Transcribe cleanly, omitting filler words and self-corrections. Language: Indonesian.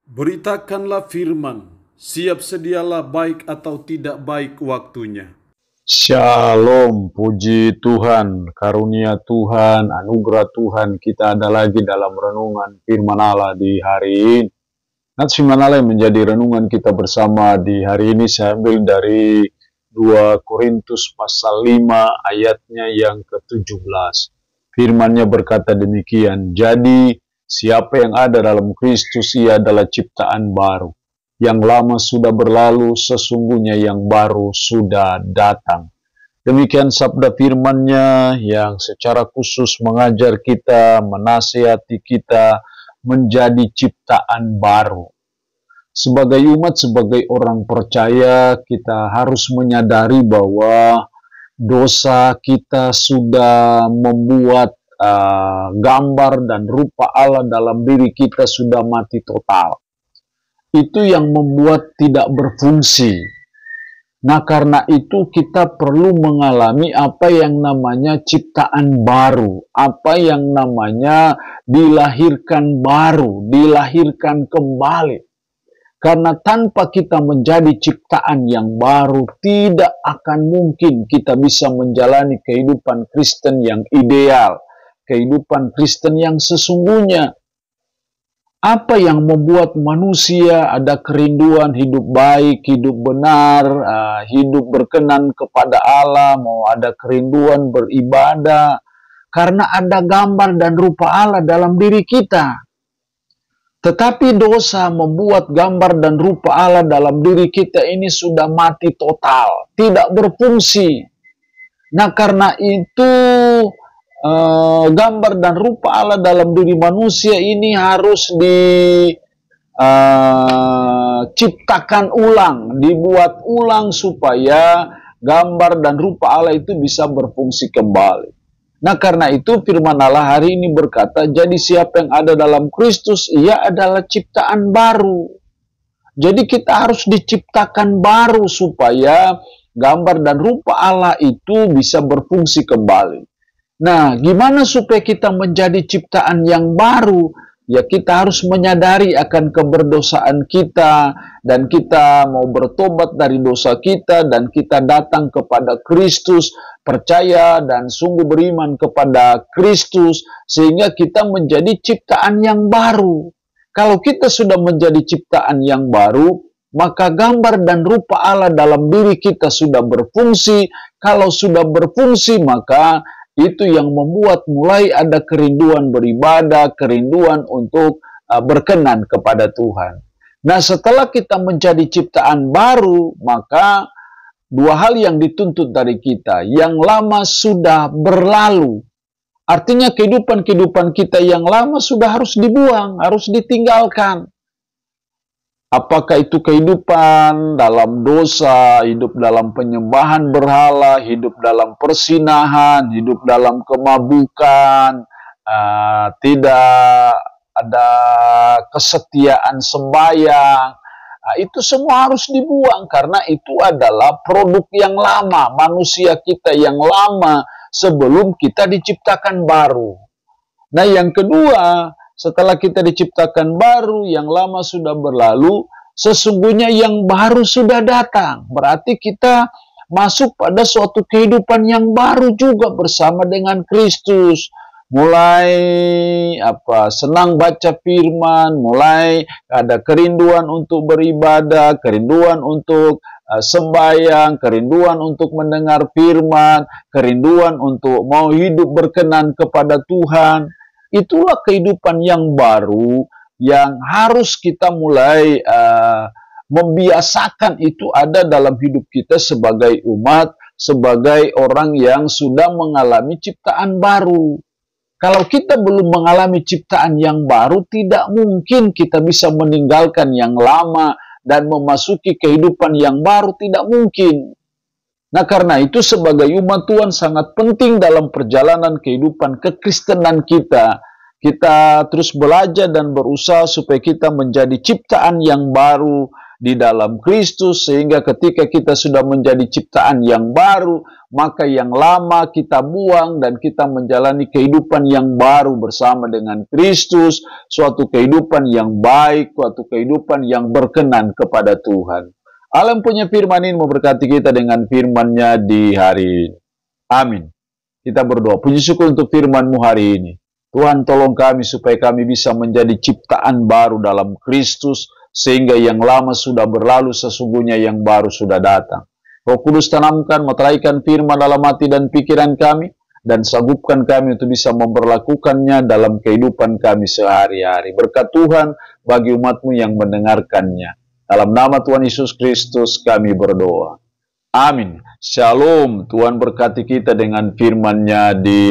Beritakanlah firman, siap sedialah baik atau tidak baik waktunya. Shalom, puji Tuhan, karunia Tuhan, anugerah Tuhan, kita ada lagi dalam renungan firman Allah di hari ini. Nats firman Allah yang menjadi renungan kita bersama di hari ini saya ambil dari 2 Korintus pasal 5 ayatnya yang ke-17. Firmannya berkata demikian, jadi siapa yang ada dalam Kristus ia adalah ciptaan baru. Yang lama sudah berlalu, sesungguhnya yang baru sudah datang. Demikian sabda firman-Nya yang secara khusus mengajar kita, menasihati kita menjadi ciptaan baru. Sebagai umat, sebagai orang percaya, kita harus menyadari bahwa dosa kita sudah membuat gambar dan rupa Allah dalam diri kita sudah mati total. Itu yang membuat tidak berfungsi. Nah, karena itu kita perlu mengalami apa yang namanya ciptaan baru, apa yang namanya dilahirkan baru, dilahirkan kembali. Karena tanpa kita menjadi ciptaan yang baru, tidak akan mungkin kita bisa menjalani kehidupan Kristen yang ideal, kehidupan Kristen yang sesungguhnya. Apa yang membuat manusia ada kerinduan hidup baik, hidup benar, hidup berkenan kepada Allah, mau ada kerinduan beribadah, karena ada gambar dan rupa Allah dalam diri kita. Tetapi dosa membuat gambar dan rupa Allah dalam diri kita ini sudah mati total, tidak berfungsi. Nah, karena itu gambar dan rupa Allah dalam diri manusia ini harus diciptakan ulang, dibuat ulang supaya gambar dan rupa Allah itu bisa berfungsi kembali. Nah, karena itu firman Allah hari ini berkata, jadi siapa yang ada dalam Kristus, ia adalah ciptaan baru. Jadi kita harus diciptakan baru supaya gambar dan rupa Allah itu bisa berfungsi kembali. Nah, gimana supaya kita menjadi ciptaan yang baru? Ya, kita harus menyadari akan keberdosaan kita, dan kita mau bertobat dari dosa kita, dan kita datang kepada Kristus, percaya dan sungguh beriman kepada Kristus, sehingga kita menjadi ciptaan yang baru. Kalau kita sudah menjadi ciptaan yang baru, maka gambar dan rupa Allah dalam diri kita sudah berfungsi. Kalau sudah berfungsi, maka itu yang membuat mulai ada kerinduan beribadah, kerinduan untuk berkenan kepada Tuhan. Nah, setelah kita menjadi ciptaan baru, maka dua hal yang dituntut dari kita. Yang lama sudah berlalu. Artinya kehidupan kita yang lama sudah harus dibuang, harus ditinggalkan. Apakah itu kehidupan dalam dosa, hidup dalam penyembahan berhala, hidup dalam persinahan, hidup dalam kemabukan, tidak ada kesetiaan sembahyang. Itu semua harus dibuang karena itu adalah produk yang lama, manusia kita yang lama sebelum kita diciptakan baru. Nah, yang kedua, setelah kita diciptakan baru, yang lama sudah berlalu, sesungguhnya yang baru sudah datang. Berarti kita masuk pada suatu kehidupan yang baru juga bersama dengan Kristus. Mulai senang baca firman, mulai ada kerinduan untuk beribadah, kerinduan untuk sembahyang, kerinduan untuk mendengar firman, kerinduan untuk mau hidup berkenan kepada Tuhan. Itulah kehidupan yang baru yang harus kita mulai membiasakan itu ada dalam hidup kita sebagai umat, sebagai orang yang sudah mengalami ciptaan baru. Kalau kita belum mengalami ciptaan yang baru, tidak mungkin kita bisa meninggalkan yang lama dan memasuki kehidupan yang baru, tidak mungkin. Nah, karena itu sebagai umat Tuhan sangat penting dalam perjalanan kehidupan kekristenan kita. Kita terus belajar dan berusaha supaya kita menjadi ciptaan yang baru, di dalam Kristus, sehingga ketika kita sudah menjadi ciptaan yang baru, maka yang lama kita buang dan kita menjalani kehidupan yang baru bersama dengan Kristus, suatu kehidupan yang baik, suatu kehidupan yang berkenan kepada Tuhan. Allah punya firman ini memberkati kita dengan firman-Nya di hari ini. Amin. Kita berdoa, puji syukur untuk firman-Mu hari ini. Tuhan, tolong kami supaya kami bisa menjadi ciptaan baru dalam Kristus, sehingga yang lama sudah berlalu, sesungguhnya yang baru sudah datang. Roh Kudus, tanamkan, meteraikan firman dalam hati dan pikiran kami, dan sanggupkan kami untuk bisa memperlakukannya dalam kehidupan kami sehari-hari. Berkat Tuhan bagi umat-Mu yang mendengarkannya. Dalam nama Tuhan Yesus Kristus kami berdoa. Amin. Shalom. Tuhan berkati kita dengan firman-Nya di